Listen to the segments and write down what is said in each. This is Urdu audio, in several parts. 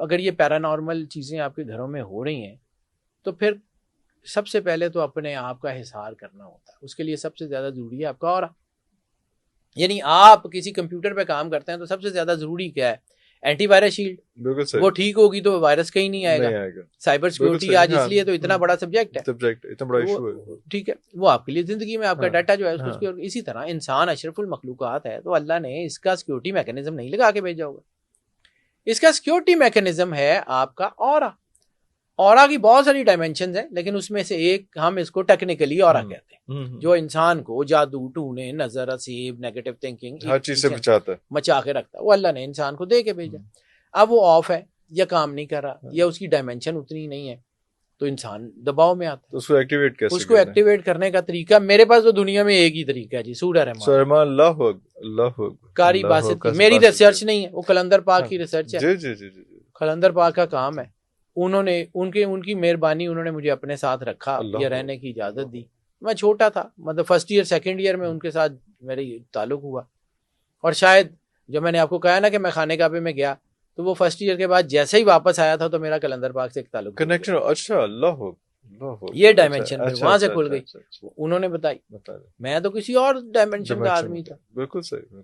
اگر یہ پیرانارمل چیزیں آپ کے گھروں میں ہو رہی ہیں تو پھر سب سے پہلے تو اپنے آپ کا حصار کرنا ہوتا ہے. اس کے لیے سب سے زیادہ ضروری ہے آپ کا اورا. یعنی آپ کسی کمپیوٹر پہ کام کرتے ہیں تو سب سے زیادہ ضروری کیا ہے؟ Anti virus shield. وہ ٹھیک ہوگی تو وائرس کہیں نہیں آئے گا. سائبر سیکورٹی آج اس لیے تو اتنا بڑا سبجیکٹ ہے, اتنا بڑا ایشو ہے. ٹھیک ہے, وہ آپ کے لیے زندگی میں آپ کا ڈاٹا جو ہے اس کو. اسی طرح انسان اشرف المخلوقات ہے تو اللہ نے اس کا سیکورٹی میکینزم نہیں لگا کے بھیجا ہوگا. اس کا سیکورٹی میکینزم ہے آپ کا اورا. اورا کی بہت ساری ڈائمینشنز ہیں, لیکن اس میں سے ایک ہم اس کو ٹیکنیکلی اورا کہتے ہیں, جو انسان کو جادو, ٹونے, نظر, اسیب, نیگیٹو تھنکنگ, ہر چیز سے بچاتا ہے, مچا کے رکھتا ہے. وہ اللہ نے انسان کو دے کے بھیجا. اب وہ آف ہے یا کام نہیں کر رہا یا اس کی ڈائمینشن اتنی نہیں ہے تو انسان دباؤ میں آتا ہے. اس کو ایکٹیویٹ کیسے؟ اس کو ایکٹیویٹ کرنے کا طریقہ میرے پاس تو دنیا میں ایک ہی طریقہ ہے جی, سورہ رحمان. اللہ قاری باسط کی میری ریسرچ نہیں ہے, وہ قلندر پاک کی ریسرچ ہے. جی. قلندر پاک کا کام ہے. انہوں نے ان کی مہربانی, انہوں نے مجھے اپنے ساتھ رکھا یا رہنے کی اجازت دی. میں چھوٹا تھا, مطلب فرسٹ ایئر سیکنڈ ایئر میں ان کے ساتھ میرے تعلق ہوا. اور شاید جب میں نے آپ کو کہا نا کہ میں خانے کعبے میں گیا تو وہ فرسٹ ایئر کے بعد جیسے ہی واپس آیا تھا تو میرا قلندر پاک سے ایک تعلق کنیکشن. اچھا, اللہ یہ ڈائمینشن وہاں سے کھل گئی. انہوں نے بتائی, میں تو کسی اور ڈائمینشن کا آدمی تھا. بالکل صحیح.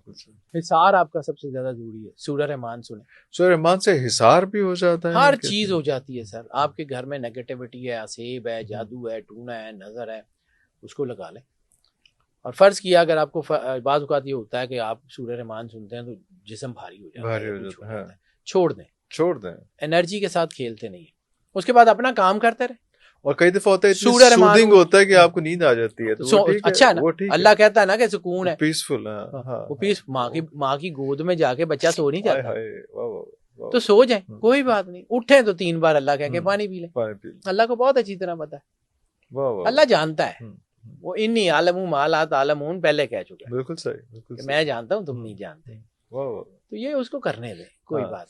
حصار آپ کا سب سے زیادہ ضروری ہے. سورہ رحمان سنیں. سورہ رحمان سے حصار بھی ہو جاتا ہے, ہر چیز ہو جاتی ہے سر. آپ کے گھر میں نیگیٹیوٹی ہے, اسیب ہے, جادو ہے, ٹونا ہے, نظر ہے, اس کو لگا لیں. اور فرض کیا اگر آپ کو بعض اوقات یہ ہوتا ہے کہ آپ سورہ رحمان سنتے ہیں تو جسم بھاری ہو جاتا ہے, چھوڑ دیں. انرجی کے ساتھ کھیلتے نہیں. اس کے بعد اپنا کام کرتے رہے. اور کئی دفعہ ہوتا ہے سوذنگ ہوتا ہے کہ آپ کو نیند آ جاتی ہے تو اچھا نا, اللہ کہتا ہے نا کہ سکون ہے, پیسفل. وہ پیس ماں کی گود میں جا کے بچہ سو نہیں جاتا تو سو جائیں, کوئی بات نہیں. اٹھیں تو 3 بار اللہ کہہ کے پانی پی لیں. اللہ کو بہت اچھی طرح پتا ہے, اللہ جانتا ہے. وہ انی عالم ما لا تعلمون پہلے کہہ چکا ہے. بالکل صحیح, میں جانتا ہوں تم نہیں جانتے. تو یہ اس کو کرنے دیں, کوئی بات.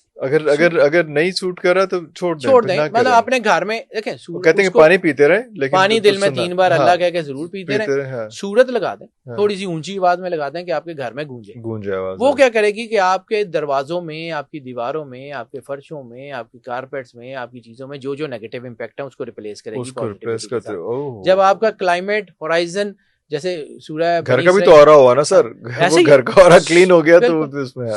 اگر نہیں سوٹ کرا تو چھوڑ دیں. مطلب اپنے گھر میں دیکھیں, کہتے ہیں پانی پیتے رہیں, لیکن پانی دل میں 3 بار اللہ کہہ کے ضرور پیتے رہیں. سورت لگا دیں, تھوڑی سی اونچی آواز میں لگا دیں کہ آپ کے گھر میں گونجے آواز. وہ کیا کرے گی کہ آپ کے دروازوں میں, آپ کی دیواروں میں, آپ کے فرشوں میں, آپ کی کارپیٹس میں, آپ کی چیزوں میں جو نیگیٹو امپیکٹ ہے اس کو ریپلیس کرے گی. جب آپ کا کلائمیٹ ہورائزن جیسے سورہ گھر کا بھی تو اورا ہوا نا سر, گھر کا اورا کلین ہو گیا تو اس میں